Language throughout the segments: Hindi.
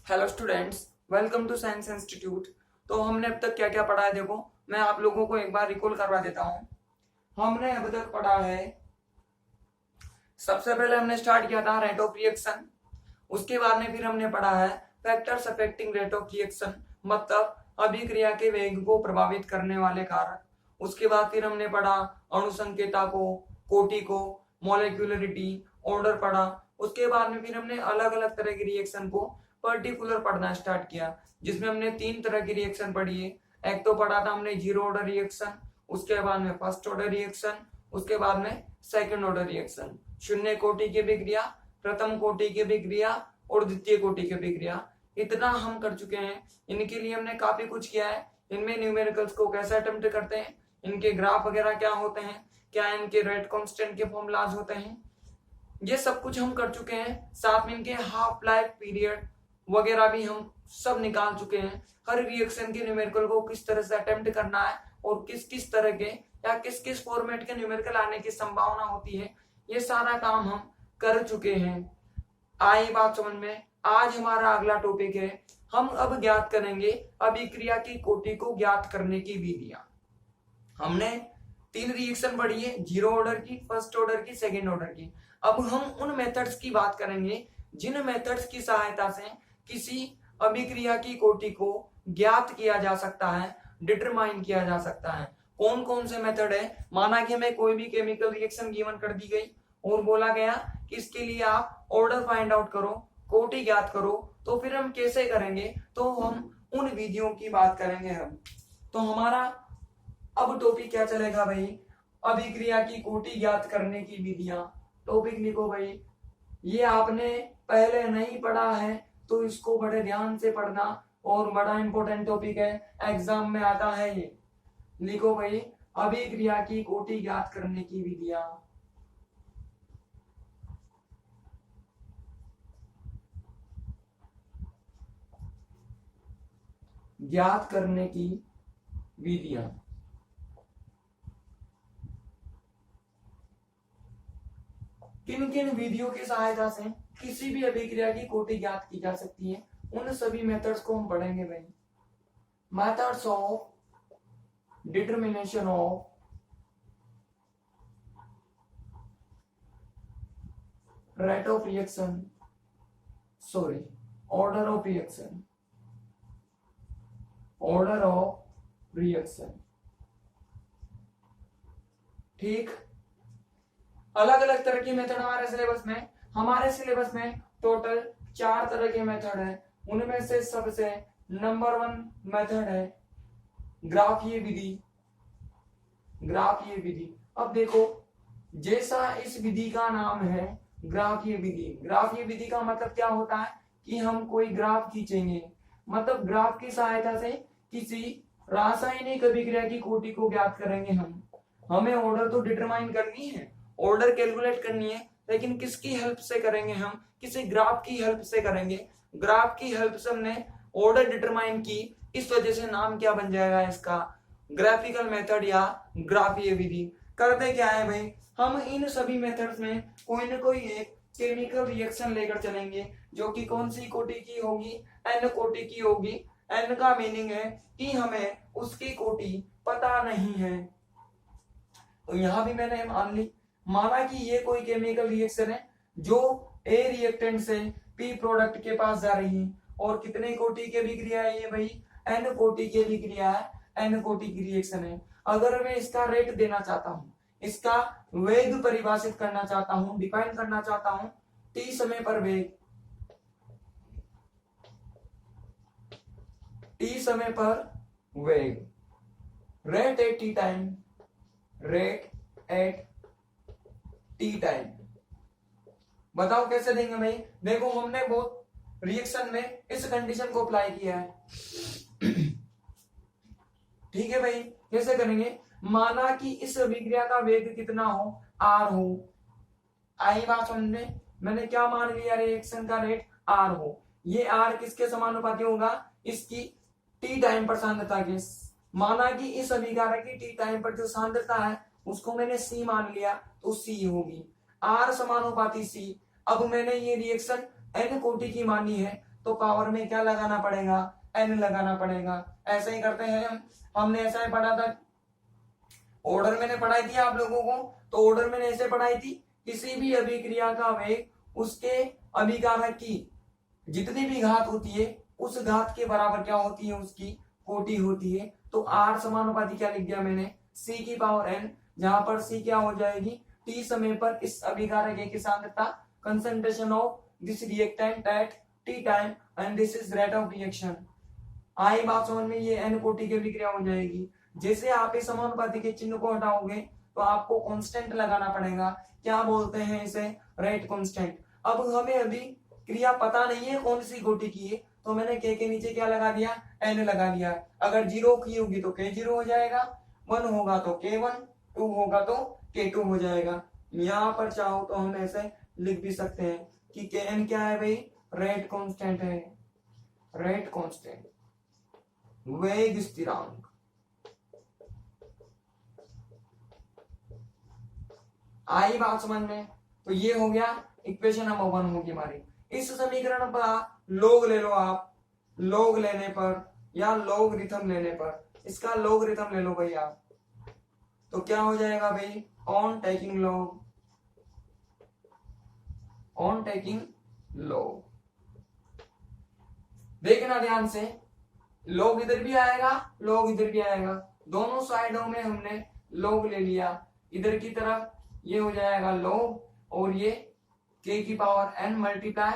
Hello students, welcome to science institute. तो हमने अब तक क्या क्या पढ़ा है, देखो मैं आप लोगों को एक बार रिकॉल करवा देता हूँ। हमने अब तक पढ़ा है, सबसे पहले हमने स्टार्ट किया था रेट ऑफ रिएक्शन। उसके बाद में फिर हमने पढ़ा है factors affecting rate of reaction, मतलब अभिक्रिया के वेग को प्रभावित करने वाले कारक। उसके बाद फिर हमने पढ़ा अणुसंकेता को, कोटि को, मोलिकुलरिटी, ऑर्डर पढ़ा। उसके बाद में फिर हमने अलग अलग तरह के रिएक्शन को पर्टिकुलर पढ़ना स्टार्ट किया, जिसमें हमने 3 तरह की रिएक्शन पढ़ी है। एक तो पढ़ा था हमने जीरो ऑर्डर रिएक्शन, उसके बाद में फर्स्ट ऑर्डर रिएक्शन, उसके बाद में सेकंड ऑर्डर रिएक्शन, शून्य कोटि की अभिक्रिया, प्रथम कोटि की अभिक्रिया और द्वितीय कोटि की अभिक्रिया। इतना हम कर चुके हैं। इनके लिए हमने काफी कुछ किया है। इनमें न्यूमेरिकल्स को कैसे अटेम्प्ट करते हैं, इनके ग्राफ वगैरह क्या होते हैं, क्या इनके रेट कांस्टेंट के फॉर्मूलाज होते हैं, ये सब कुछ हम कर चुके हैं। साथ में इनके हाफ लाइफ पीरियड वगैरह भी हम सब निकाल चुके हैं। हर रिएक्शन के न्यूमेरिकल को किस तरह से अटेम्प्ट करना है और किस किस तरह के या किस किस फॉर्मेट के न्यूमेरिकल आने की संभावना होती है, ये सारा काम हम कर चुके हैं। आई बात समझ में। आज हमारा अगला टॉपिक है, हम अब ज्ञात करेंगे अभिक्रिया की कोटि को ज्ञात करने की विधियां। हमने 3 रिएक्शन पढ़ी है, जीरो ऑर्डर की, फर्स्ट ऑर्डर की, सेकेंड ऑर्डर की। अब हम उन मेथड्स की बात करेंगे जिन मेथड्स की सहायता से किसी अभिक्रिया की कोटि को ज्ञात किया जा सकता है, डिटरमाइन किया जा सकता है। कौन कौन से मेथड है? माना कि हमें कोई भी केमिकल रिएक्शन गिवन कर दी गई और बोला गया कि इसके लिए आप ऑर्डर फाइंड आउट करो, कोटि ज्ञात करो, तो फिर हम कैसे करेंगे? तो हम उन विधियों की बात करेंगे हम। तो हमारा अब टॉपिक क्या चलेगा भाई? अभिक्रिया की कोटि ज्ञात करने की विधियां। टॉपिक लिखो भाई। ये आपने पहले नहीं पढ़ा है तो इसको बड़े ध्यान से पढ़ना, और बड़ा इंपॉर्टेंट टॉपिक है, एग्जाम में आता है ये। लिखो भाई, अभिक्रिया की कोटि ज्ञात करने की विधियां। ज्ञात करने की विधियां। किन किन विधियों की सहायता से किसी भी अभिक्रिया की कोटि ज्ञात की जा सकती है, उन सभी मेथड्स को हम पढ़ेंगे भाई। Methods of determination of rate of reaction, sorry, order of reaction, order of reaction. ठीक, अलग अलग तरह की मेथड हमारे सिलेबस में टोटल 4 तरह के मेथड है। उनमें से सबसे नंबर 1 मेथड है ग्राफीय विधि। ग्राफीय विधि, अब देखो, जैसा इस विधि का नाम है ग्राफीय विधि। ग्राफीय विधि का मतलब क्या होता है कि हम कोई ग्राफ खींचेंगे, मतलब ग्राफ की सहायता से किसी रासायनिक अभिक्रिया की कोटि को ज्ञात करेंगे हम। हमें ऑर्डर तो डिटरमाइन करनी है, ऑर्डर कैलकुलेट करनी है, लेकिन किसकी हेल्प से करेंगे हम? किसी ग्राफ की हेल्प से करेंगे। ग्राफ की हेल्प से हमने ऑर्डर डिटरमाइन की, इस वजह से नाम क्या बन जाएगा इसका? ग्राफिकल मेथड या ग्राफीय विधि। करते क्या है भाई, हम इन सभी मेथड्स में कोई ना कोई एक केमिकल रिएक्शन लेकर चलेंगे, जो कि कौन सी कोटि की होगी? एन कोटि की होगी। एन का मीनिंग है कि हमें उसकी कोटि पता नहीं है। तो यहां भी मैंने मान ली, माना कि ये कोई केमिकल रिएक्शन है जो ए रिएक्टेंट से पी प्रोडक्ट के पास जा रही है, और कितने कोटि की अभिक्रिया है ये भाई? एन कोटि की अभिक्रिया है, एन कोटि की रिएक्शन है। अगर मैं इसका रेट देना चाहता हूं, इसका वेग परिभाषित करना चाहता हूं, डिफाइन करना चाहता हूं, टी समय पर वेग, टी समय पर वेग, rate at T time, rate at T time. बताओ कैसे देंगे भाई? देखो, हमने बहुत रिएक्शन में इस कंडीशन को अप्लाई किया है। ठीक है भाई, कैसे करेंगे? माना कि इस अभिक्रिया का वेग कितना हो? आर हो। आई बात समझ में? मैंने क्या मान लिया? रिएक्शन का रेट आर हो। ये आर किसके समानुपाती होगा? इसकी टी टाइम पर सांद्रता के। माना कि इस अभिक्रिया की टी टाइम पर जो सांद्रता है उसको मैंने सी मान लिया, तो सी होगी आर समानुपाती सी। अब मैंने ये रिएक्शन एन कोटि की मानी है, तो पावर में क्या लगाना पड़ेगा, n लगाना पड़ेगा। ऐसे ही करते हैं हम। हमने ऐसा ही पढ़ा था, ऑर्डर मैंने पढ़ाई थी आप लोगों को, तो ऑर्डर मैंने ऐसे पढ़ाई थी, किसी भी अभिक्रिया का वेग उसके अभिकारक की जितनी भी घात होती है उस घात के बराबर क्या होती है, उसकी कोटि होती है। तो R समानुपाती क्या लिख दिया मैंने, C की पावर n, जहां पर C क्या हो जाएगी, t समय पर इस अभिकारक A की सांद्रता, concentration of this reactant at t time and this is rate of reaction. आई बात समझ में, ये n कोटि की अभिक्रिया हो जाएगी। जैसे आप इस समानुपाती के चिन्ह को हटाओगे तो आपको कांस्टेंट लगाना पड़ेगा, क्या बोलते हैं इसे, रेट कांस्टेंट। अब हमें अभी क्रिया पता नहीं है कौन सी कोटि की है, तो मैंने के नीचे क्या लगा दिया, n लगा दिया। अगर 0 की होगी तो k0 हो जाएगा, 1 होगा तो k1, 2 होगा तो k2 हो जाएगा। यहाँ पर चाहो तो हम ऐसे लिख भी सकते हैं कि kn क्या है भाई, रेट कांस्टेंट है, रेट कांस्टेंट, वेग स्थिरांक। आई बात समझ में, तो ये हो गया इक्वेशन नंबर 1 होगी हमारी। इस समीकरण पर लॉग ले लो आप, लॉग लेने पर या लॉगरिथम लेने पर, इसका लॉगरिथम ले लो भाई आप, तो क्या हो जाएगा भाई, on taking log, on taking log. देखना ध्यान से, लॉग इधर भी आएगा, लॉग इधर भी आएगा, दोनों साइडों में हमने लॉग ले लिया। इधर की तरफ ये हो जाएगा लॉग, और ये k की power n multiply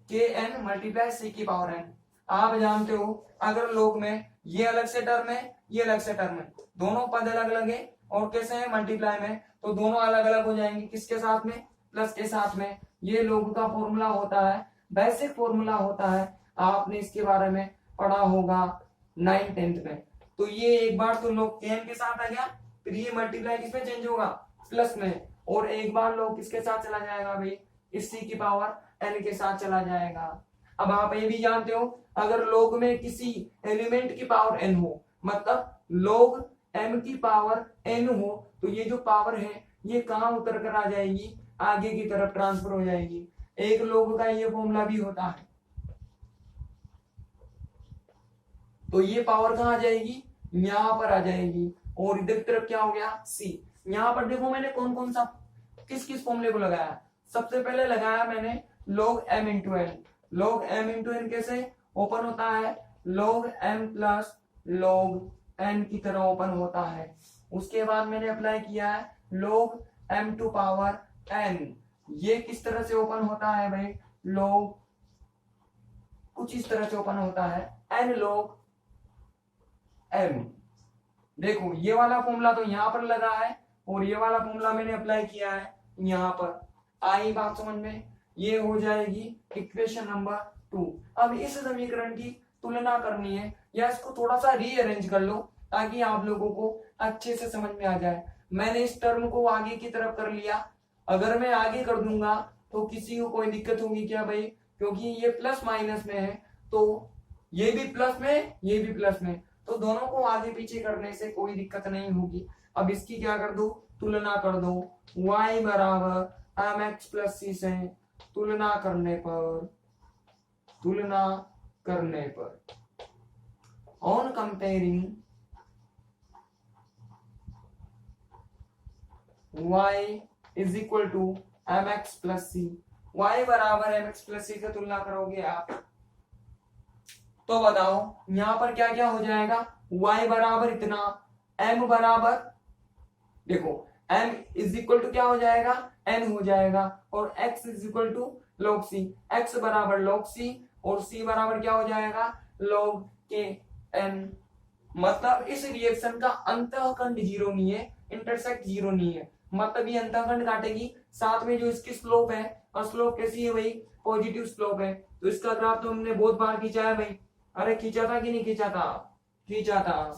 kn multiply c की पावर n। आप जानते हो अगर लॉग में ये अलग से टर्म है, ये अलग से टर्म है, दोनों पद अलग अलग है, और कैसे है, मल्टीप्लाई में, तो दोनों अलग अलग हो जाएंगे, किसके साथ में, प्लस के साथ में। ये लॉग का फॉर्मूला होता है, बेसिक फॉर्मूला होता है, आपने इसके बारे में पढ़ा होगा 9th 10th में। तो ये एक बार तो लॉग kn के साथ आ गया, फिर ये मल्टीप्लाई किसमें चेंज होगा, प्लस में, और एक बार लॉग किसके साथ चला जाएगा भाई, इस c की पावर n के साथ चला जाएगा। अब आप ये भी जानते हो अगर लॉग में किसी एलिमेंट की पावर n हो, मतलब लॉग m की पावर n हो, तो ये जो पावर है ये कहां उतर कर आ जाएगी, आगे की तरफ ट्रांसफर हो जाएगी। एक लॉग का ये फॉर्मूला भी होता है, तो ये पावर कहां आ जाएगी, यहां पर आ जाएगी, और इधर की तरफ क्या हो गया, c। यहां पर देखो मैंने कौन कौन सा किस किस फॉर्मूले को लगाया। सबसे पहले लगाया मैंने log m into n. log m into n कैसे ओपन होता है, log m plus log n की तरह ओपन होता है। उसके बाद मैंने अप्लाई किया है log m to power n। ये किस तरह से ओपन होता है भाई, log कुछ इस तरह से ओपन होता है, n log m। देखो ये वाला फॉर्मूला तो यहां पर लगा है, और ये वाला फॉर्मूला मैंने अप्लाई किया है यहां पर। आई बात समझ में, ये हो जाएगी इक्वेशन नंबर 2। अब इस समीकरण की तुलना करनी है, या इसको थोड़ा सा रीअरेंज कर लो ताकि आप लोगों को अच्छे से समझ में आ जाए। मैंने इस टर्म को आगे की तरफ कर लिया, अगर मैं आगे कर दूंगा तो किसी को कोई दिक्कत होगी क्या भाई, क्योंकि ये प्लस माइनस में है, तो ये भी प्लस में, ये भी प्लस में, तो दोनों को आगे पीछे करने से कोई दिक्कत नहीं होगी। अब इसकी क्या कर दो, तुलना कर दो, y बराबर mx प्लस c से तुलना करने पर on comparing y is equal to mx plus c, y बराबर mx प्लस c से तुलना करोगे आप, तो बताओ यहां पर क्या क्या हो जाएगा, y बराबर इतना, m बराबर, देखो m इज इक्वल टू क्या हो जाएगा, n हो जाएगा, और x is equal to log c, x बराबर log c, और c बराबर क्या हो जाएगा, log k n। मतलब इस रिएक्शन का अंतःखंड जीरो नहीं है, इंटरसेक्ट जीरो नहीं है, मतलब ये अंतःखंड काटेगी, साथ में जो इसकी स्लोप है, और स्लोप कैसी है भाई, पॉजिटिव स्लोप है। तो इसका ग्राफ तो हमने बहुत बार खींचा है भाई, अरे खींचा था कि नहीं खींचा था, खींचा था।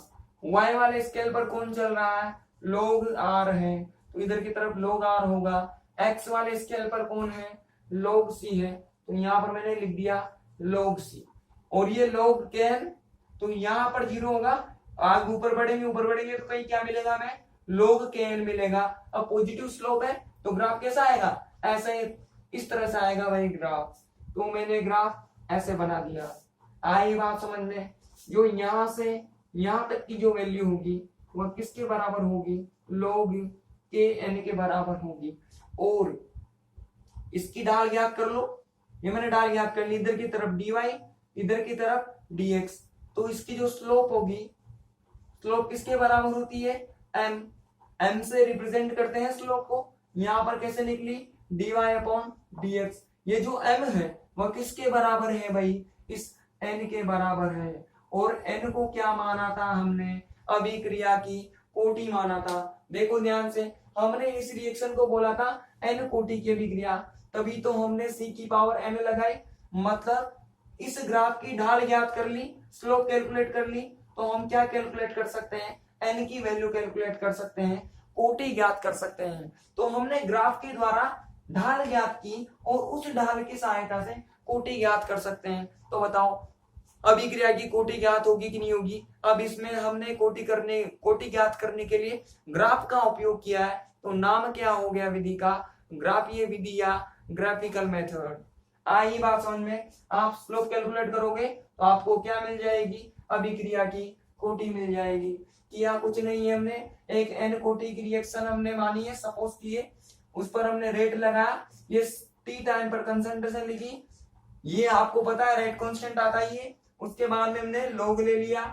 y वाले स्केल पर कौन चल रहा है, log r है, तो इधर की तरफ log r होगा। x वाले स्केल पर कौन है, log c है, तो यहाँ पर मैंने लिख दिया log c, और ये log kn, तो यहाँ पर जीरो होगा, आगे ऊपर बढ़ेंगे तो कहीं क्या मिलेगा हमें, log kn मिलेगा। अब पॉजिटिव स्लोप है तो ग्राफ कैसा आएगा, ऐसे इस तरह से आएगा भाई ग्राफ। तो मैंने ग्राफ ऐसे बना दिया। आई बात समझ में? जो यहां से यहां तक की जो वैल्यू होगी वह किसके बराबर होगी? log के n के बराबर होगी। और इसकी ढाल ज्ञात कर लो। ये मैंने ढाल ज्ञात कर ली, इधर की तरफ dy, इधर की तरफ dx। तो इसकी जो स्लोप होगी, स्लोप किसके बराबर होती है? m। m से रिप्रेजेंट करते हैं स्लोप को। यहां पर कैसे निकली? dy upon dx। ये जो m है वह किसके बराबर है भाई? इस n के बराबर है। और n को क्या माना था हमने? अभिक्रिया की कोटि माना था। देखो ध्यान से, हमने इस रिएक्शन को बोला था n कोटि की अभिक्रिया, तभी तो हमने c की पावर n लगाई। मतलब इस ग्राफ की ढाल ज्ञात कर ली, स्लोप कैलकुलेट कर ली, तो हम क्या कैलकुलेट कर सकते हैं? n की वैल्यू कैलकुलेट कर सकते हैं, कोटि ज्ञात कर सकते हैं। तो हमने ग्राफ के द्वारा ढाल ज्ञात की और उस ढाल की सहायता से कोटि ज्ञात कर सकते हैं। तो बताओ अभिक्रिया की कोटि ज्ञात होगी कि नहीं होगी? अब इसमें हमने कोटि ज्ञात करने के लिए ग्राफ का उपयोग किया है, तो नाम क्या हो गया विधि का? ग्राफीय विधि या ग्राफिकल मेथड। आई बात समझ में? आप स्लोप कैलकुलेट करोगे तो आपको क्या मिल जाएगी? अभिक्रिया की कोटि मिल जाएगी। किया कुछ नहीं है, हमने एक n कोटि की रिएक्शन हमने मानी है, सपोज किए, उस पर हमने रेट लगाया, ये t टाइम पर कंसंट्रेशन लिखी, ये आपको पता है रेट कांस्टेंट आता ही है। उसके बाद में हमने log ले लिया,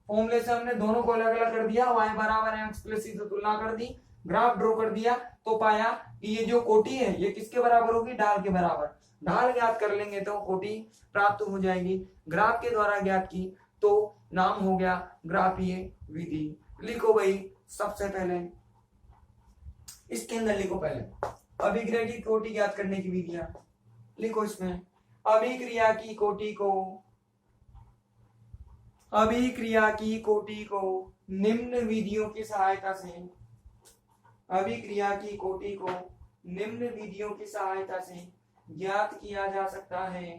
फॉर्मूले से हमने दोनों को अलग अलग कर दिया, y बराबर mx प्लस c से तुलना कर दी, ग्राफ ड्रॉ कर दिया, तो पाया कि ये जो कोटि है ये किसके बराबर होगी? ढाल के बराबर। ढाल ज्ञात कर लेंगे तो कोटि प्राप्त हो जाएगी। ग्राफ के द्वारा ज्ञात की तो नाम हो गया ग्राफीय विधि। लिखो भाई सबसे पहले, इसके अंदर लिखो पहले अभिक्रिया की कोटि ज्ञात करने की विधियां। लिखो इसमें अभिक्रिया की कोटि को निम्न विधियों की सहायता से, अभिक्रिया की कोटि को निम्न विधियों की सहायता से ज्ञात किया जा सकता है।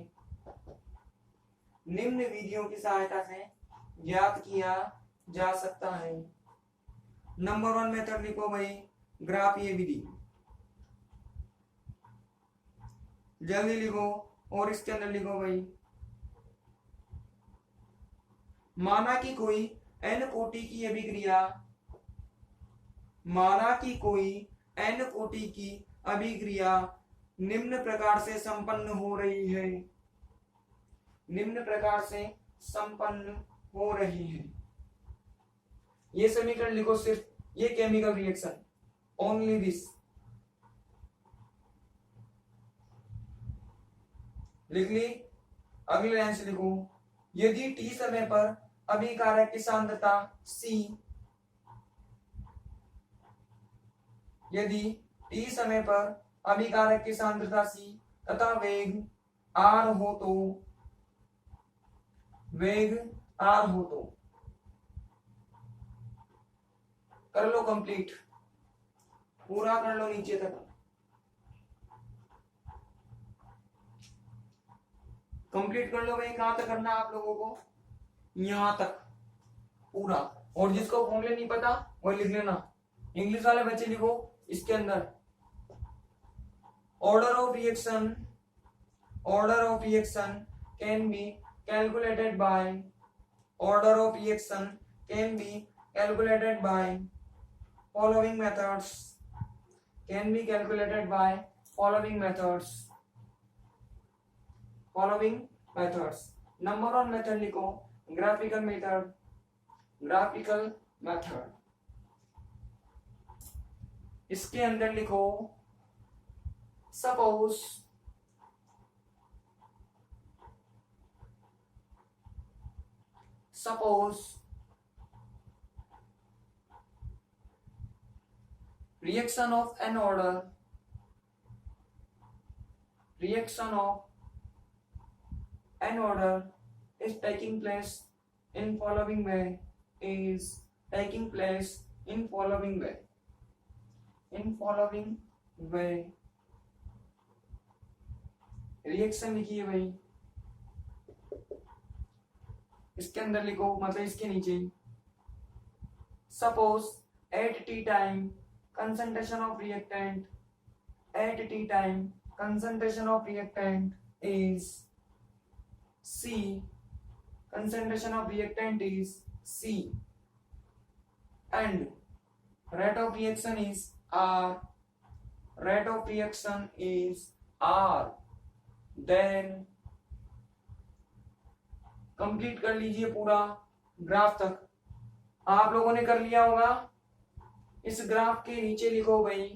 निम्न विधियों की सहायता से ज्ञात किया जा सकता है। नंबर 1 मेथड लिखो भाई, ग्राफीय विधि। जल्दी लिखो, और इसके अंदर लिखो भाई, माना कि कोई n कोटि की अभिक्रिया, माना कि कोई n कोटि की अभिक्रिया निम्न प्रकार से संपन्न हो रही है, निम्न प्रकार से संपन्न हो रही है। ये समीकरण लिखो, सिर्फ ये केमिकल रिएक्शन, ओनली दिस लिख ली। अगले लाइन से लिखो, यदि t समय पर अभिकारक की सांद्रता c, यदि t समय पर अभिकारक की सांद्रता c तथा वेग r हो तो, वेग r हो तो, कर लो कंप्लीट, पूरा कर लो नीचे तक। कंप्लीट कर लो भाई। कहां तक करना है आप लोगों को? यहां तक पूरा। और जिसको फॉर्मूले नहीं पता वो लिख लेना। इंग्लिश वाले बच्चे लिखो इसके अंदर, order of reaction can be calculated by, order of reaction can be calculated by following methods, can be calculated by following methods, following methods। Number 1 method लिखो, ग्राफिकल मेथड, ग्राफिकल मेथड। इसके अंदर लिखो suppose reaction of n order, reaction of n order is taking place in following way, is taking place in following way, in following way। Reaction लिखिए भाई, इसके अंदर लिखो, मतलब इसके नीचे, suppose at T time concentration of reactant, at t time concentration of reactant is C, concentration of reactant is C, and rate of reaction is R, rate of reaction is R. Then complete कर लीजिए पूरा ग्राफ तक। आप लोगों ने कर लिया होगा। इस ग्राफ के नीचे लिखो भाई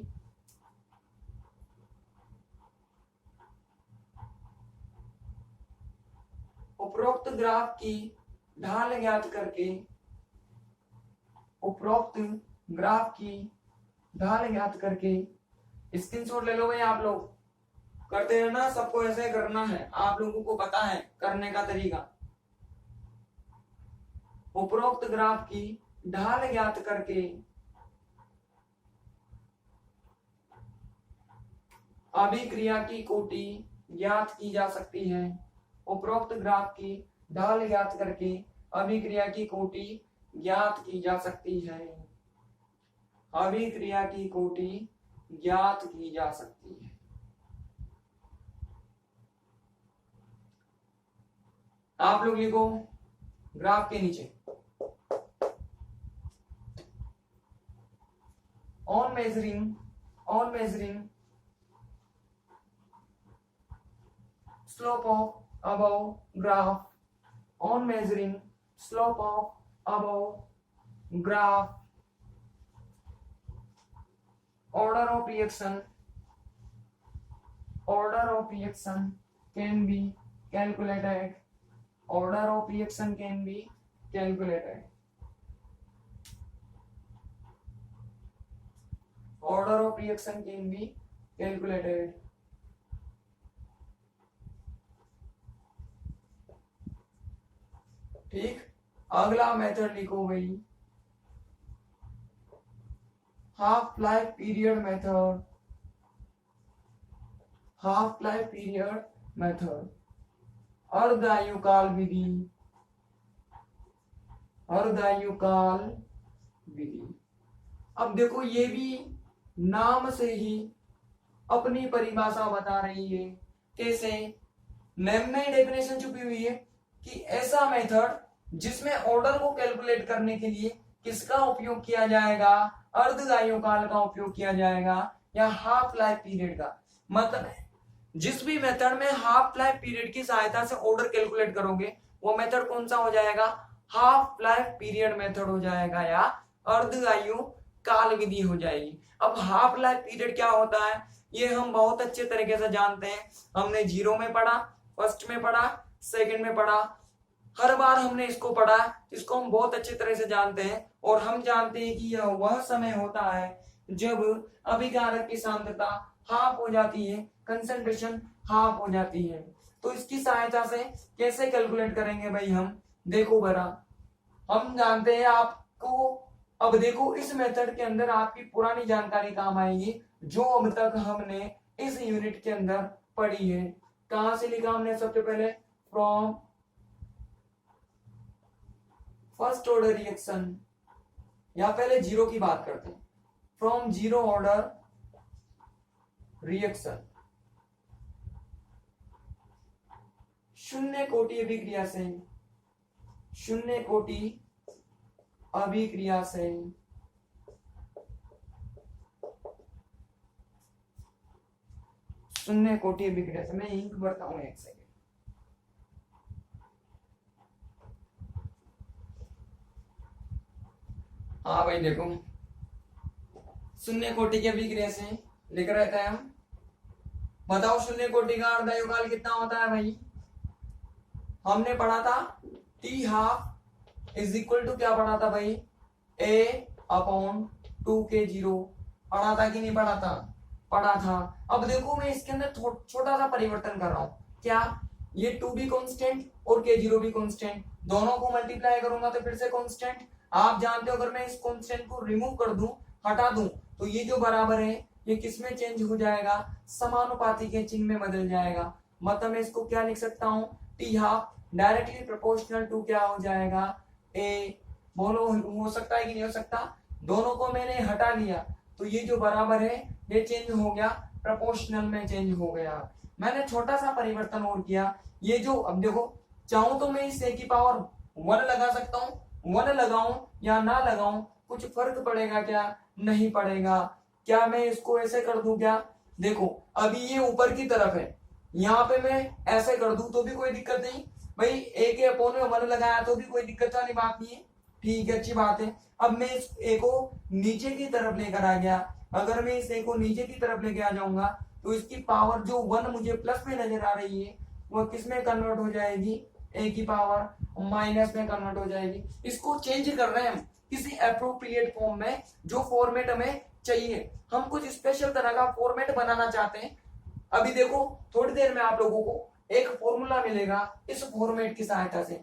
उपरोक्त ग्राफ की ढाल ज्ञात करके, उपरोक्त ग्राफ की ढाल ज्ञात करके स्क्रीनशॉट ले लो भाई। आप लोग करते हैं ना, सबको ऐसे करना है, आप लोगों को पता है करने का तरीका। उपरोक्त ग्राफ की ढाल ज्ञात करके अभिक्रिया की कोटि ज्ञात की जा सकती है। उपरोक्त ग्राफ की ढाल ज्ञात करके अभिक्रिया की कोटि ज्ञात की जा सकती है। अभिक्रिया की कोटि ज्ञात की जा सकती है। आप लोग लिखो ग्राफ के नीचे on measuring slope of above graph, on measuring slope of above graph, order of reaction can be calculated, order of reaction can be calculated, order of reaction can be calculated। ठीक, अगला मेथड लिखो भाई half life period method, half life period method, अर्धायुकाल विधि, अर्धायुकाल विधि। अब देखो ये भी नाम से ही अपनी परिभाषा बता रही है। कैसे? नेम में डेफिनेशन छुपी हुई है कि ऐसा मेथड जिसमें ऑर्डर को कैलकुलेट करने के लिए किसका उपयोग किया जाएगा, अर्धआयुकाल का उपयोग किया जाएगा या हाफ लाइफ पीरियड का। मतलब जिस भी मेथड में हाफ लाइफ पीरियड की सहायता से ऑर्डर कैलकुलेट करोगे वो मेथड कौन सा हो जाएगा, हाफ लाइफ पीरियड मेथड हो जाएगा या अर्धआयु काल विधि हो जाएगी। अब हाफ लाइफ पीरियड क्या होता है ये हम बहुत अच्छे तरीके से जानते हैं। हमने जीरो में पढ़ा, फर्स्ट में पढ़ा, सेकंड में पढ़ा, हर बार हमने इसको पढ़ा, इसको हम बहुत अच्छे तरह से जानते हैं। और हम जानते हैं कि यह वह समय होता है जब अभिकारक की सांद्रता हाफ हो जाती है, कंसंट्रेशन हाफ हो जाती है। तो इसकी सहायता से कैसे कैलकुलेट करेंगे भाई हम, देखो बरा हम जानते हैं आपको। अब देखो इस मेथड के अंदर आपकी पुरानी जानकारी काम आएगी जो अब तक हमने इस यूनिट के अंदर पढ़ी है। कहां से लिखा हमने सबसे पहले, फ्रॉम फर्स्ट ऑर्डर रिएक्शन, या पहले जीरो की बात करते हैं, फ्रॉम जीरो ऑर्डर रिएक्शन, शून्य कोटि अभिक्रिया से, शून्य कोटि अभिक्रिया से शून्य कोटि अभिक्रिया से, मैं इंक भरता हूं एक सेकेंड। हाँ भाई देखो शून्य कोटि की अभिक्रिया से लिख रहे थे हम। बताओ शून्य कोटि का अर्धायुकाल कितना होता है भाई, हमने पढ़ा था T half is equal to क्या पढ़ा था भाई, a अपॉन 2k0। पढ़ा था कि नहीं पढ़ा था, पढ़ा था। अब देखो मैं इसके अंदर छोटा सा परिवर्तन कर रहा हूं, क्या ये 2 भी कांस्टेंट और k0 भी कांस्टेंट, दोनों को मल्टीप्लाई करूंगा तो फिर से कांस्टेंट। आप जानते हो अगर मैं इस कांस्टेंट को रिमूव कर दूं, हटा दूं, तो ये जो बराबर है ये किसमें चेंज हो जाएगा, समानुपाती के चिन्ह में बदल जाएगा। मतलब मैं इसको क्या लिख सकता हूं, T half directly proportional to क्या हो जाएगा, ए। बोलो हो सकता है कि नहीं हो सकता, दोनों को मैंने हटा लिया तो ये जो बराबर है ये चेंज हो गया, प्रोपोर्शनल में चेंज हो गया। मैंने छोटा सा परिवर्तन और किया, ये जो अब देखो चाहूं तो मैं इस a की पावर 1 लगा सकता हूँ, 1 लगाऊं या ना लगाऊं कुछ फर्क पड़ेगा क्या? नहीं पड़ेगा। क्या मैं इसको ऐसे कर दूं क्या? देखो अभी ये ऊपर की तरफ है, यहाँ पे मैं ऐसे कर दूं तो भी कोई दिक्कत नहीं भाई, a के अपोन में 1 लगाया तो भी कोई दिक्कत वाली बात नहीं है। ठीक है, अच्छी बात है। अब मैं इस a को नीचे की तरफ लेकर आ गया, अगर मैं इस a को नीचे की तरफ लेके आ जाऊंगा तो इसकी पावर जो 1 मुझे प्लस में नजर आ रही है वह किस में कन्वर्ट हो जाएगी? a की पावर माइनस में कन्वर्ट हो जाएगी। इसको चेंज कर रहे हैं हम किसी अप्रोप्रिएट फॉर्म में, जो फॉर्मेट हमें चाहिए। हम कुछ स्पेशल तरह का फॉर्मेट बनाना चाहते हैं। अभी देखो थोड़ी देर में आप लोगों को एक फॉर्मूला मिलेगा इस फॉर्मेट की सहायता से,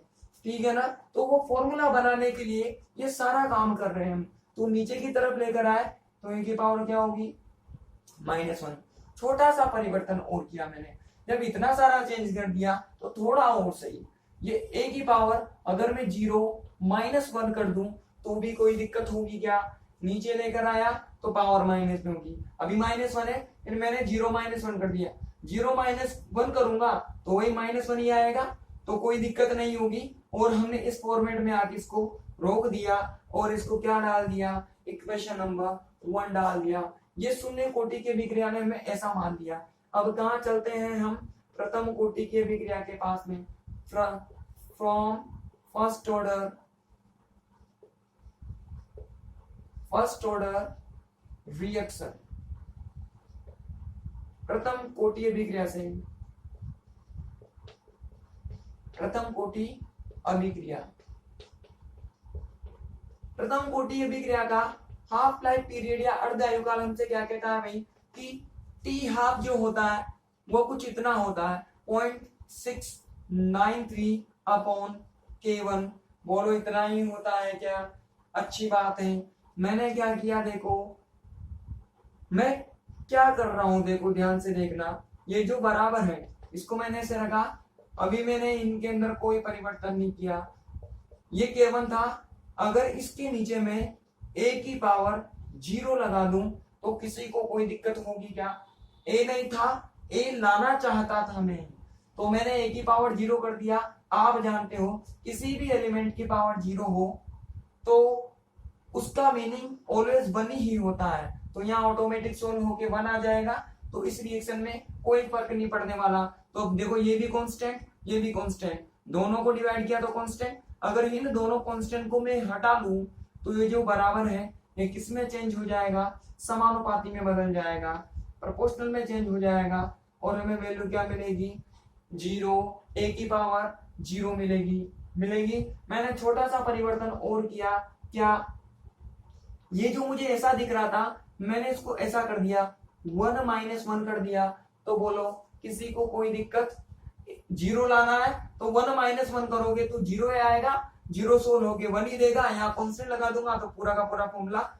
ठीक है ना? तो वो फॉर्मूला बनाने के लिए ये सारा काम कर रहे हैं हम। तो नीचे की तरफ लेकर आए तो a की पावर क्या होगी? -1। छोटा सा परिवर्तन और किया मैंने, जब इतना सारा चेंज कर दिया तो थोड़ा और सही। ये a की पावर अगर मैं 0 -1 कर दूं तो भी कोई दिक्कत होगी क्या? नीचे लेकर आया तो पावर माइनस में होगी, अभी -1 है, फिर मैंने 0 -1 कर दिया, 0 -1 करूंगा तो वही -1 ही आएगा, तो कोई दिक्कत नहीं होगी। और हमने इस फॉर्मेट में आके इसको रोक दिया और इसको क्या डाल दिया? इक्वेशन नंबर 1 डाल दिया। ये शून्य कोटि के अभिक्रिया ने हमें ऐसा मान दिया। अब कहाँ चलते हैं हम? प्रथम कोटि के अभिक्रिया के पास में। फ्रॉम फर्स्ट ऑर्डर रिएक्शन, प्रथम कोटि अभिक्रिया से, प्रथम कोटि अभिक्रिया, प्रथम कोटि अभिक्रिया का हाफ लाइफ पीरियड या अर्ध आयुकाल हमसे क्या कहता है भाई? कि टी हाफ जो होता है वो कुछ इतना होता है 0.693 अपॉन K1। बोलो इतना ही होता है क्या? अच्छी बात है। मैंने क्या किया देखो, मैं क्या कर रहा हूं देखो, ध्यान से देखना। ये जो बराबर है इसको मैंने ऐसे रखा, अभी मैंने इनके अंदर कोई परिवर्तन नहीं किया। ये K1 था, अगर इसके नीचे में a की पावर 0 लगा दूं तो किसी को कोई दिक्कत होगी क्या? a नहीं था, a लाना चाहता था मैं, तो मैंने a की पावर 0 कर दिया। आप जानते हो किसी भी एलिमेंट की पावर 0 हो तो उसका मीनिंग ऑलवेज 1 ही होता है, तो यहाँ ऑटोमेटिक सोल्व होके 1 आ जाएगा, तो इस रिएक्शन में कोई फर्क नहीं पड़ने वाला। तो अब देखो ये भी कांस्टेंट, ये भी कांस्टेंट, दोनों को डिवाइड किया तो कांस्टेंट। अगर इन दोनों कांस्टेंट को मैं हटा लूं तो ये जो बराबर है ये किस में चेंज हो जाएगा? समानुपाती में बदल जाएगा, प्रोपोर्शनल में चेंज हो जाएगा, और हमें वैल्यू क्या मिलेगी? 0, a की पावर 0 मिलेगी। मैंने छोटा सा परिवर्तन और किया, क्या? ये जो मुझे ऐसा दिख रहा था मैंने इसको ऐसा कर दिया, 1 -1 कर दिया। तो बोलो किसी को कोई दिक्कत? 0 लाना है तो 1 -1 करोगे तो 0 ही आएगा, 0 सोल्व होके 1 ही देगा। यहाँ कांस्टेंट लगा दूंगा तो पूरा का पूरा फॉर्मूला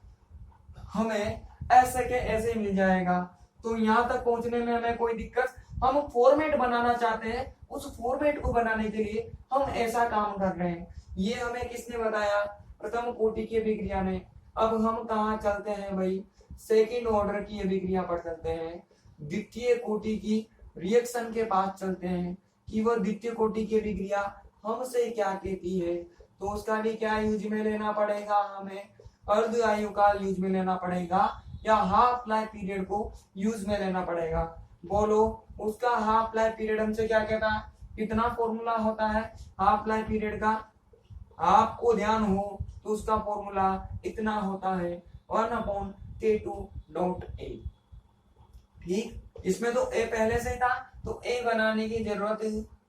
हमें ऐसे के ऐसे मिल जाएगा। तो यहाँ तक पहुंचने में हमें कोई दिक्कत? हम फॉर्मेट बनाना चाहते हैं, उस फॉर्मेट को बनाने के लिए हम ऐसा काम कर रहे हैं। ये हमें किसने बताया? प्रथम कोटि की अभिक्रिया ने। अब हम कहाँ चलते हैं भाई? सेकेंड ऑर्डर की अभिक्रिया पर चलते हैं, द्वितीय कोटि की रिएक्शन के पास चलते हैं कि वह द्वितीय कोटि की अभिक्रिया हमसे क्या कहती है। तो उसका भी क्या यूज में लेना पड़ेगा? हमें अर्ध आयुकाल यूज में लेना पड़ेगा या हाफ लाइफ पीरियड को यूज में लेना पड़ेगा। बोलो उसका हाफ लाइफ पीरियड हमसे क्या कहता है? कितना फॉर्मूला होता है हाफ लाइफ पीरियड का? आपको ध्यान हो तो उसका फॉर्मूला इतना होता है 1/K2.A। ठीक, इसमें तो a पहले से था तो a बनाने की जरूरत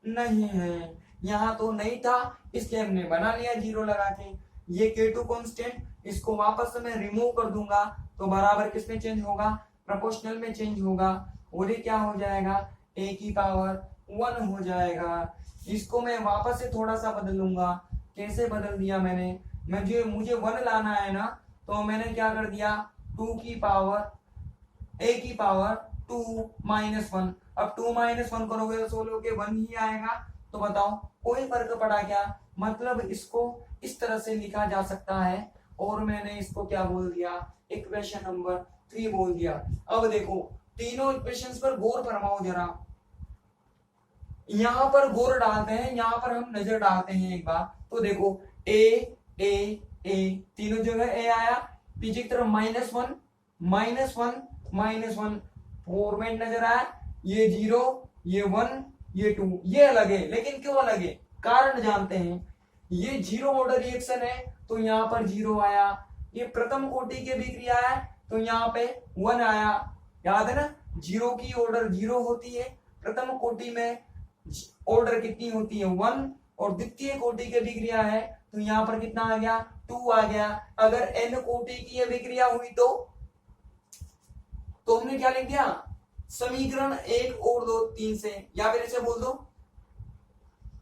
नहीं है, यहाँ तो नहीं था इसलिए हमने बना लिया 0 लगा के। ये K2 कांस्टेंट, इसको वापस मैं रिमूव कर दूंगा तो बराबर किस में चेंज होगा? प्रोपोर्शनल में चेंज होगा, और ये क्या हो जाएगा? a की पावर 1 हो जाएगा। इसको मैं वापस से थोड़ा सा बदलूंगा। कैसे बदल दिया मैंने? मुझे 1 लाना है ना, तो मैंने क्या कर दिया? 2 की पावर a की पावर 2 -1। अब 2 -1 करोगे तो सोल्व होके 1 ही आएगा। तो बताओ कोई फर्क पड़ा क्या? मतलब इसको इस तरह से लिखा जा सकता है, और मैंने इसको क्या बोल दिया? इक्वेशन नंबर 3 बोल दिया। अब देखो तीनों इक्वेशंस पर गौर फरमाओ जरा। यहाँ पर गौर डालते हैं, यहाँ पर हम नजर डालते हैं एक बार, तो देखो ए ए ए तीनों जगह ए आया, पीछे की तरफ -1 -1 -1 फॉर्मेट नजर आया, ये 0 ये 1 ये 2, ये अलग है, लेकिन क्यों अलग है कारण जानते हैं। ये 0 ऑर्डर रिएक्शन है तो यहाँ पर 0 आया, ये प्रथम कोटि के विक्रिया है तो यहाँ पे 1 आया, याद है ना, 0 की ऑर्डर 0 होती है, प्रथम कोटि में ऑर्डर कितनी होती है 1, और द्वितीय कोटि की विक्रिया है तो यहाँ पर कितना आ गया 2 आ गया। अगर n कोटि की यह विक्रिया हुई तो हमने क्या लिख दिया, समीकरण 1 और 2 3 से, या फिर ऐसे बोल दो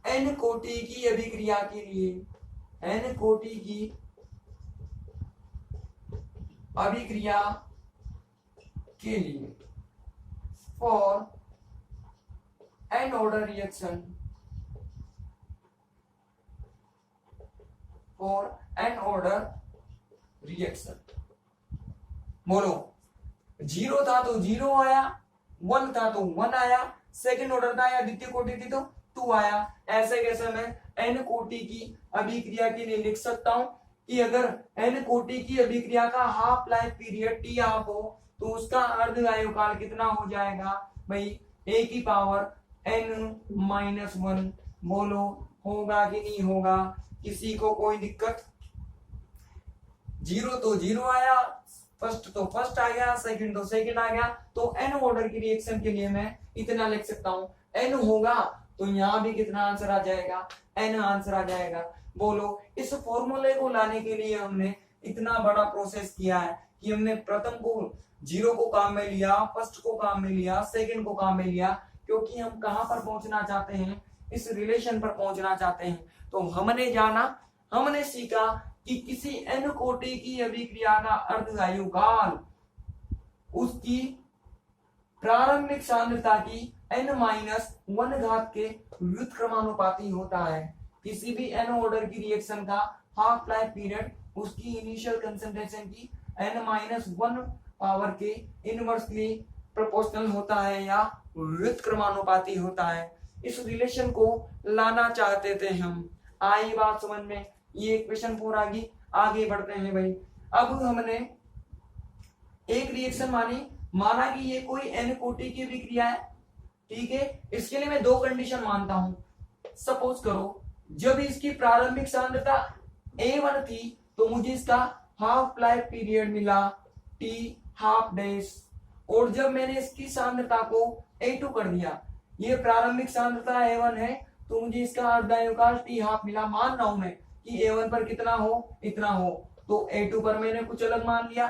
n कोटि की अभिक्रिया के लिए, n कोटि की अभिक्रिया के लिए for n order reaction, for n order reaction, बोलो 0 था तो 0 आया, 1 था तो 1 आया, सेकंड ऑर्डर था या द्वितीय कोटि थी तो 2 आया। ऐसे कैसे मैं n कोटि की अभिक्रिया के लिए लिख सकता हूं कि अगर n कोटि की अभिक्रिया का half life period T half हो तो उसका अर्धआयुकाल कितना हो जाएगा भाई, a की पावर n-1। बोलो होगा कि नहीं होगा, किसी को कोई दिक्कत? 0 तो 0 आया, फर्स्ट तो फर्स्ट आ गया, सेकंड तो सेकंड आ गया, तो n ऑर्डर की रिएक्शन के लिए मैं इतना लिख सकता हूं। n होगा तो यहां भी कितना आंसर आ जाएगा, n आंसर आ जाएगा। बोलो इस फॉर्मूले को लाने के लिए हमने इतना बड़ा प्रोसेस किया है कि हमने प्रथम को 0 को काम में लिया, फर्स्ट को काम में लिया, सेकंड को काम में लिया, क्योंकि हम कहां पर पहुंचना चाहते हैं, इस रिलेशन पर पहुंचना चाहते हैं। तो हमने जाना, हमने सीखा कि किसी n कोटि की अभिक्रिया का अर्धआयुकाल उसकी प्रारंभिक सांद्रता की n-1 घात के व्युत्क्रमानुपाती होता है। किसी भी n ऑर्डर की रिएक्शन का हाफ लाइफ पीरियड उसकी इनिशियल कंसंट्रेशन की n-1 पावर के इनवर्सली प्रोपोर्शनल होता है या व्युत्क्रमानुपाती होता है। इस रिलेशन को लाना चाहते थे हम। आई बात समझ में? ये क्वेश्चन 4 आगे बढ़ते हैं भाई। अब हमने एक रिएक्शन माना कि ये कोई n कोटि की विक्रिया है, ठीक है। इसके लिए मैं 2 कंडीशन मानता हूं। सपोज करो जब इसकी प्रारंभिक सांद्रता A1 थी तो मुझे इसका हाफ लाइफ पीरियड मिला T हाफ डैश, और जब मैंने इसकी सांद्रता को A2 कर दिया, ये प्रारंभिक सांद्रता A1 है तो मुझे इसका अर्धआयुकाल T हाफ मिला। मान रहा हूं मैं कि A1 पर कितना हो, इतना हो, तो A2 पर मैंने कुछ अलग मान लिया,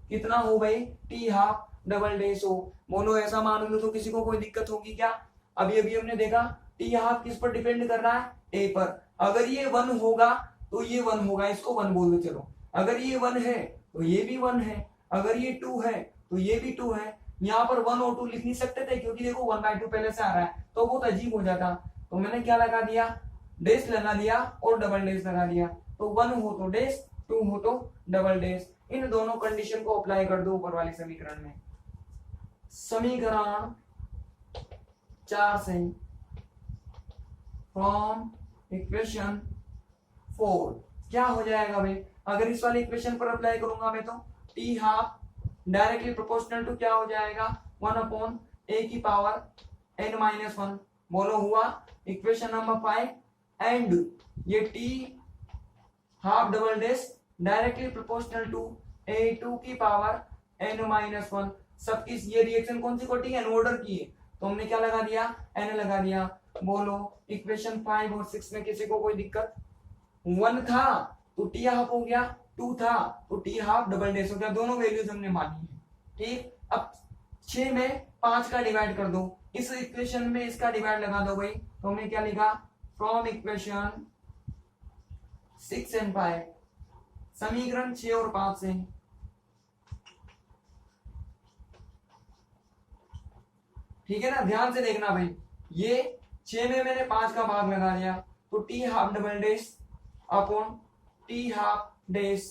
कितना हो भाई, T हाफ डबल डैश हो। बोलो ऐसा मान लो तो किसी को कोई दिक्कत होगी क्या? अभी अभी हमने देखा T हाफ किस पर डिपेंड कर रहा है, A पर। अगर ये 1 होगा तो ये 1 होगा, इसको 1 बोल दो चलो। अगर ये 1 है तो ये भी 1 है, अगर ये 2 है तो ये भी 2 है। यहाँ पर 1 और 2 लिख नहीं सकते थे क्योंकि देखो 1/2 पहले से आ रहा है तो बहुत अजीब हो जाता। तो मैंने क्या लगा दिया, डैश लगा दिया और डबल डैश लगा दिया। तो 1 हो तो डैश, 2 हो तो डबल डैश। इन दोनों कंडीशन को अप्लाई कर दो ऊपर वाले समीकरण में। समीकरण 4 से फ्रॉम इक्वेशन 4 क्या हो जाएगा भाई, अगर इस वाले इक्वेशन पर अप्लाई करूंगा मैं तो T half directly proportional to क्या हो जाएगा, 1/a की पावर n-1। बोलो हुआ इक्वेशन नंबर 5। एंड ये T half double dash directly proportional to A2 की पावर n-1। सबकी ये रिएक्शन कौन सी कोटि है, n ऑर्डर की है, तो हमने क्या लगा दिया, n लगा दिया। बोलो इक्वेशन 5 और 6 में किसी को कोई दिक्कत? 1 था तो T हाफ हो गया, 2 था तो T हाफ डबल डैश हो गया, दोनों वैल्यूज हमने मानी है, ठीक। अब 6 में 5 का डिवाइड कर दो, इस इक्वेशन में इसका डिवाइड लगा दो भाई, तो हमने क्या लिखा, फ्रॉम इक्वेशन 6 एंड 5, समीकरण 6 और 5 से। ठीक है ना, ध्यान से देखना भाई, ये 6 में मैंने 5 का भाग लगा दिया तो T half double dash upon T half dash,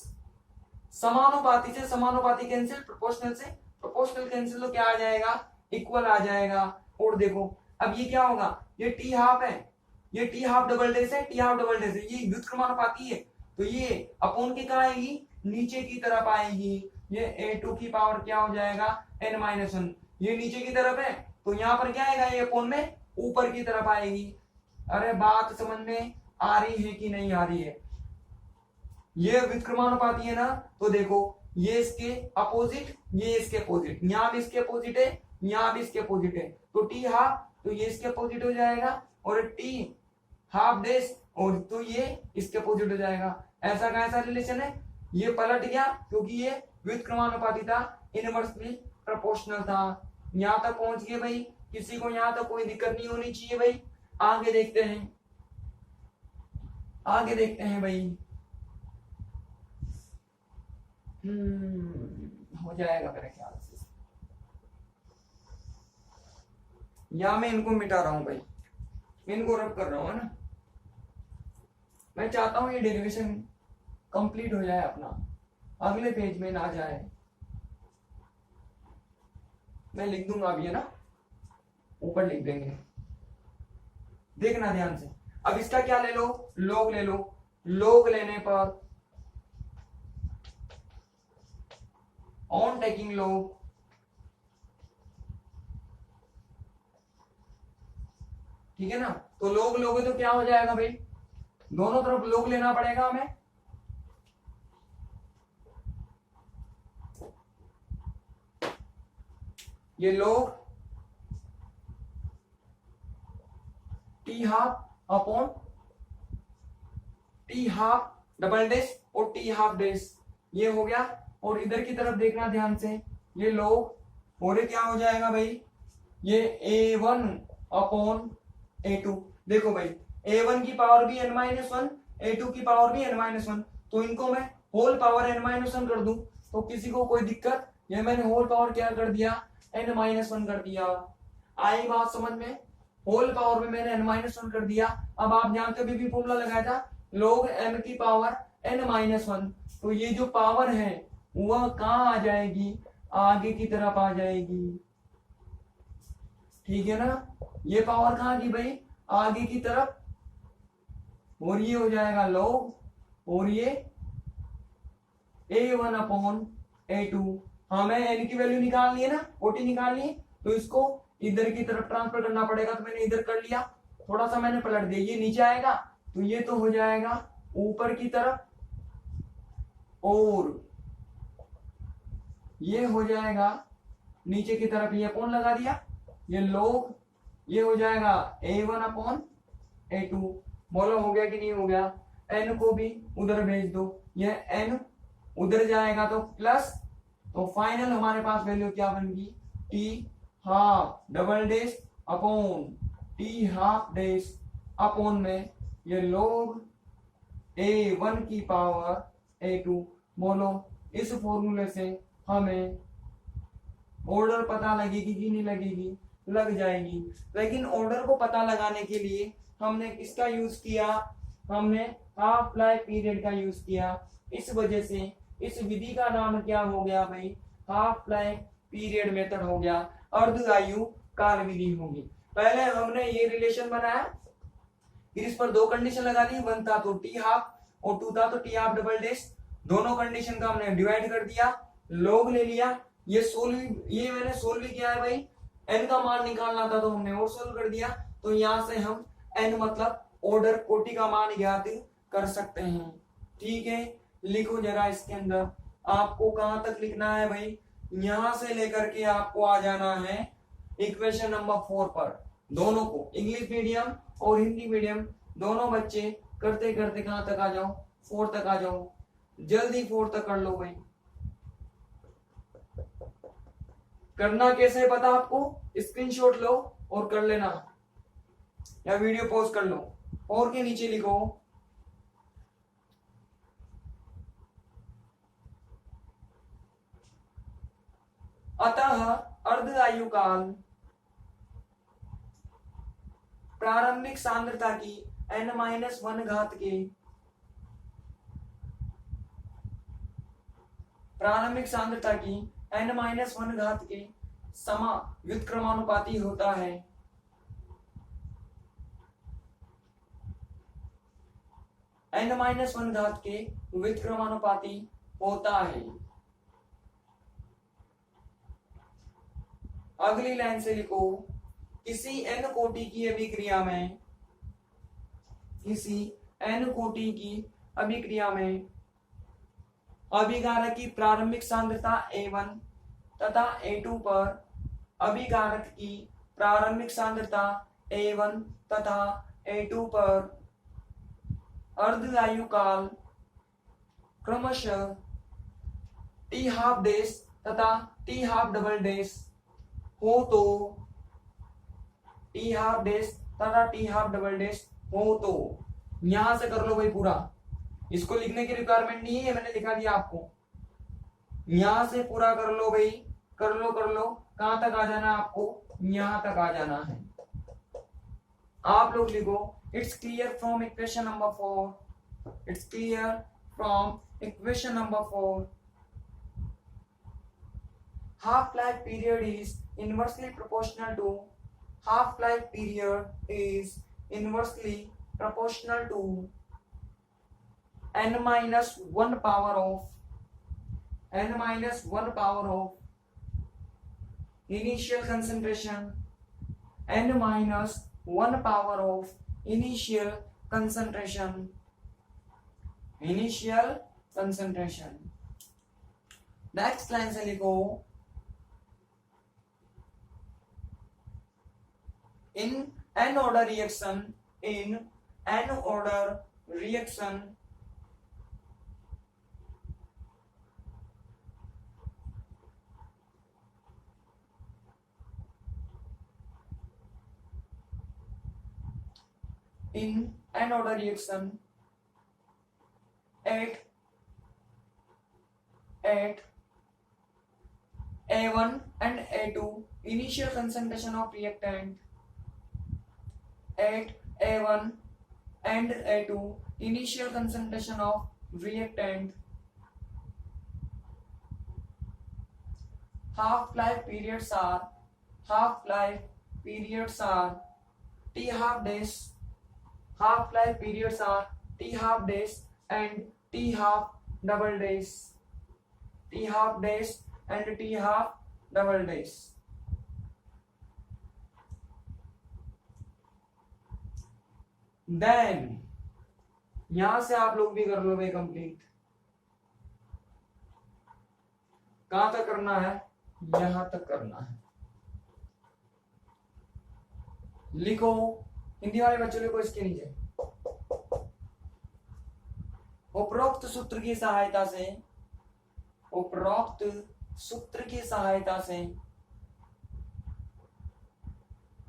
समानुपाती से समानुपाती कैंसिल, प्रोपोर्शनल से प्रोपोर्शनल कैंसिल, तो क्या आ जाएगा, इक्वल आ जाएगा। और देखो अब ये क्या होगा, ये टी हाफ है, ये टी हाफ डबल डेस है, टी हाफ डबल डेस है, ये व्युत्क्रमानुपाती है, तो ये अपॉन के कहा आएगी, नीचे की तरफ आएगी। ये a2 की पावर क्या हो जाएगा n-1, ये नीचे की तरफ है तो यहाँ पर क्या आएगा, ये अपॉन में ऊपर की तरफ आएगी। अरे बात समझ में आ रही है कि नहीं आ रही है? ये व्युत्क्रमानुपाती है ना, तो देखो ये इसके अपोजिट, ये इसके अपोजिट, यहाँ भी इसके अपोजिट है, यहाँ भी इसके अपोजिट है, तो टी हाफ तो ये इसके अपोजिट हो जाएगा, और टी हाफ डेस और तो ये इसके अपोजिट हो जाएगा। ऐसा कैसा रिलेशन है, ये पलट गया क्योंकि ये व्युत्क्रमानुपाती था, इनवर्सली प्रोपोर्शनल था। यहां तक पहुंच गए भाई, किसी को यहां तक कोई दिक्कत नहीं होनी चाहिए भाई। आगे देखते हैं, आगे देखते हैं भाई। हो जाएगा मेरे ख्याल से। या मैं इनको मिटा रहा हूं भाई, इनको रब कर रहा हूं, है ना। मैं चाहता हूं ये डेरिवेशन कंप्लीट हो जाए अपना, अगले पेज में ना जाए। मैं लिख दूंगा अभी, है ना, ऊपर लिख देंगे, देखना ध्यान से। अब इसका क्या ले लो, लोग ले लो। लोग लेने पर ऑन टेकिंग लोग, ठीक है ना, तो लोग लोगे तो क्या हो जाएगा भाई, दोनों तरफ लोग लेना पड़ेगा हमें। ये लोग T half upon T half double dash और टी हाफ डेश, ये हो गया। और इधर की तरफ देखना ध्यान से, ये लोग और क्या हो जाएगा भाई, ये a1 अपॉन a2। देखो भाई a1 की पावर भी n-1, a2 की पावर भी n-1, तो इनको मैं होल पावर n-1 कर दूं तो किसी को कोई दिक्कत, ये मैंने होल पावर क्या कर दिया, n-1 कर दिया। आई बात समझ में, होल पावर में मैंने n-1 कर दिया। अब आप जानते हो भी फॉर्मूला लगाया था, log m की पावर n-1, तो ये जो पावर है वह कहां आ जाएगी, आगे की तरफ आ जाएगी, ठीक है ना। ये पावर कहां की भाई, आगे की तरफ, और ये हो जाएगा log, और ये a1 अपॉन a2। हमें n की वैल्यू निकालनी है ना, ओटी निकालनी है, तो इसको इधर की तरफ ट्रांसफर करना पड़ेगा, तो मैंने इधर कर लिया, थोड़ा सा मैंने पलट दिया, ये नीचे आएगा तो ये तो हो जाएगा ऊपर की तरफ, और ये हो जाएगा नीचे की तरफ, ये कौन लगा दिया, ये लोग, ये हो जाएगा a1 अपॉन a2। बोलो हो गया कि नहीं हो गया, n को भी उधर भेज दो, ये n उधर जाएगा तो प्लस, तो फाइनल हमारे पास वैल्यू क्या बन गई, T half double dash upon T half dash upon में ये लोग a1 की पावर a2। बोलो इस फॉर्मूले से हमें ऑर्डर पता लगेगी कि नहीं लगेगी, लग जाएगी। लेकिन ऑर्डर को पता लगाने के लिए हमने किसका यूज किया, हमने हाफ लाइफ पीरियड का यूज किया। इस वजह से इस विधि का नाम क्या हो गया भाई, हाफ लाइफ पीरियड मेथड हो गया, अर्ध आयु काल विधि होगी। पहले हमने ये रिलेशन बनाया, फिर इस पर दो कंडीशन लगा दी, वन था तो टी हाफ और टू था तो टी हाफ डबल डेश, दोनों कंडीशन का हमने डिवाइड कर दिया, लॉग ले लिया, ये सोल्व, ये मैंने सोल्व किया है भाई, n का मान निकालना था तो हमने और सोल्व कर दिया। तो यहां से हम n मतलब ऑर्डर कोटि का मान ज्ञात कर सकते हैं, ठीक है। लिखो जरा इसके अंदर, आपको कहां तक लिखना है भाई, यहां से लेकर के आपको आ जाना है इक्वेशन नंबर 4 पर। दोनों को, इंग्लिश मीडियम और हिंदी मीडियम दोनों बच्चे करते करते कहां तक आ जाओ, 4 तक आ जाओ, जल्दी 4 तक कर लो भाई। करना कैसे है पता आपको, स्क्रीनशॉट लो और कर लेना, या वीडियो पॉज कर लो और के नीचे लिखो अतः अर्ध आयु काल प्रारंभिक सांद्रता की n-1 घात के, प्रारंभिक सांद्रता की n-1 घात के समा व्युत्क्रमानुपाती होता है। n-1 घात के व्युत्क्रमानुपाती होता है। अगली लाइन से लिखो, किसी n कोटि की अभिक्रिया में, किसी n कोटि की अभिक्रिया में अभिकारक की प्रारंभिक सांद्रता A1 तथा A2 पर अभिकारक की प्रारंभिक सांद्रता A1 तथा A2 पर अर्धआयु काल क्रमशः T हाफ डैश तथा T हाफ डबल डैश हो तो, T हाफ डैश तथा T हाफ डबल डैश हो तो, यहां से कर लो भाई पूरा, इसको लिखने की रिक्वायरमेंट नहीं है, मैंने लिखा दिया आपको, यहां से पूरा कर लो भाई, कर लो कहां तक आ जाना है आपको, यहां तक आ जाना है। आप लोग लिखो, it's clear from equation number 4, it's clear from equation number 4, half life period is inversely proportional to, half life period is inversely proportional to n minus 1 power of, n minus 1 power of initial concentration, n minus 1 power of initial concentration, initial concentration। Next line से लिखो, in n order reaction, in n order reaction in n order reaction at A1 and A2 initial concentration of reactant, at A1 and A2 initial concentration of reactant, half-life periods are, half-life periods are T half days, half-life periods are T half days and T half double days, T half days and T half double days। Then यहां से आप लोग भी कर लो भाई कंप्लीट, कहां तक करना है, यहां तक करना है। लिखो, हिंदी वाले बच्चों लिखो इसके नीचे, उपरोक्त सूत्र की सहायता से, उपरोक्त सूत्र की सहायता से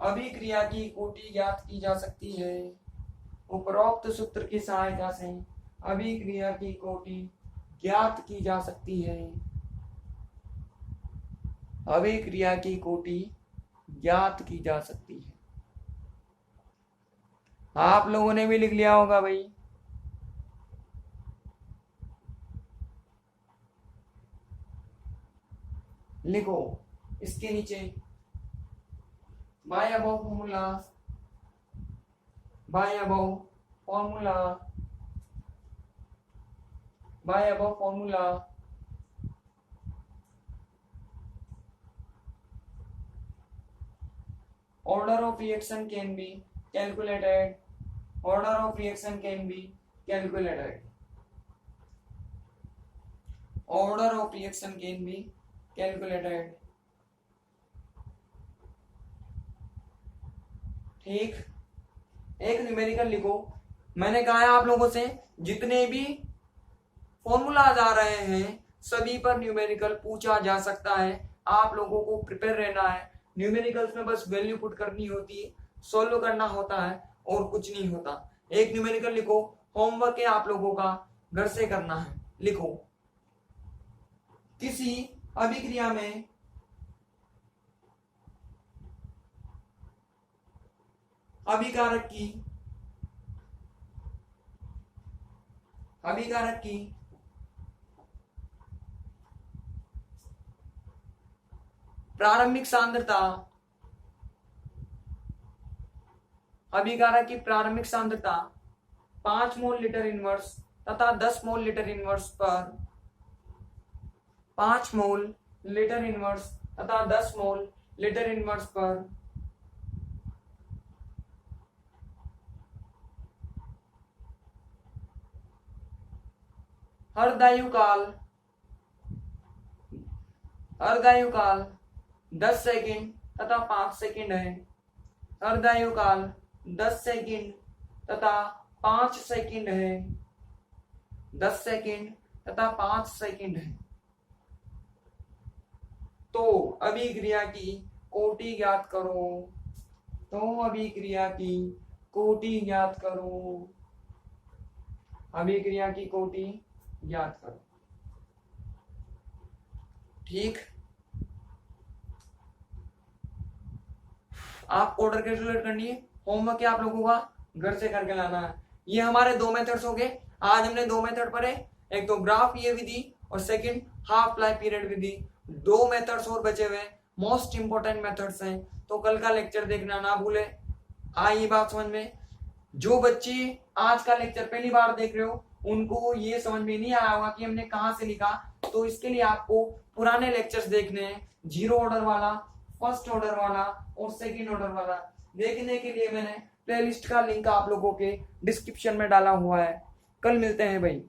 अभिक्रिया की कोटि ज्ञात की जा सकती है, उपरोक्त सूत्र की सहायता से अभिक्रिया की कोटि ज्ञात की जा सकती है, अभिक्रिया की कोटि ज्ञात की जा सकती है। आप लोगों ने भी लिख लिया होगा भाई, लिखो इसके नीचे, by above formula, by above formula, by above formula order of reaction can be calculated, order of reaction can be calculated, order of reaction can be calculated। ठीक, एक न्यूमेरिकल लिखो, मैंने कहा है आप लोगों से जितने भी फॉर्मूलाज आ रहे हैं सभी पर न्यूमेरिकल पूछा जा सकता है, आप लोगों को प्रिपेयर रहना है। न्यूमेरिकल्स में बस वैल्यू पुट करनी होती है, सोल्व करना होता है और कुछ नहीं होता। एक न्यूमेरिकल लिखो, होमवर्क है आप लोगों का, घर से करना है। लिखो, किसी अभिक्रिया में अभिकारक की प्रारंभिक सांद्रता, अभिकारक की प्रारंभिक सांद्रता 5 मोल लीटर इनवर्स तथा 10 मोल लीटर इनवर्स पर 5 मोल लीटर इनवर्स तथा 10 मोल लीटर इनवर्स पर अर्धायुकाल 10 सेकंड तथा 5 सेकंड है। अर्धायुकाल 10 सेकंड तथा 5 सेकंड है। 10 सेकंड तथा 5 सेकंड है। तो अभिक्रिया की कोटि ज्ञात करो। तो अभिक्रिया की कोटि ज्ञात करो। अभिक्रिया की कोटि ज्ञात करो। ठीक, आप ऑर्डर कैलकुलेट करनी है। होमवर्क क्या आप लोगों का घर से करके लाना है। ये हमारे दो मेथड्स हो गए। आज हमने दो मेथड पढ़े, एक तो ग्राफ ये विधि और सेकंड हाफ लाइफ पीरियड विधि। दो मेथड्स और बचे हुए, मोस्ट इंपोर्टेंट मेथड्स हैं। तो कल का लेक्चर देखना ना भूले। आई बात समझ में? जो बच्चे आज का लेक्चर पहली बार देख रहे हो उनको ये समझ में नहीं आया होगा कि हमने कहाँ से लिखा, तो इसके लिए आपको पुराने लेक्चर्स देखने हैं। जीरो ऑर्डर वाला, फर्स्ट ऑर्डर वाला और सेकंड ऑर्डर वाला देखने के लिए मैंने प्लेलिस्ट का लिंक आप लोगों के डिस्क्रिप्शन में डाला हुआ है। कल मिलते हैं भाई।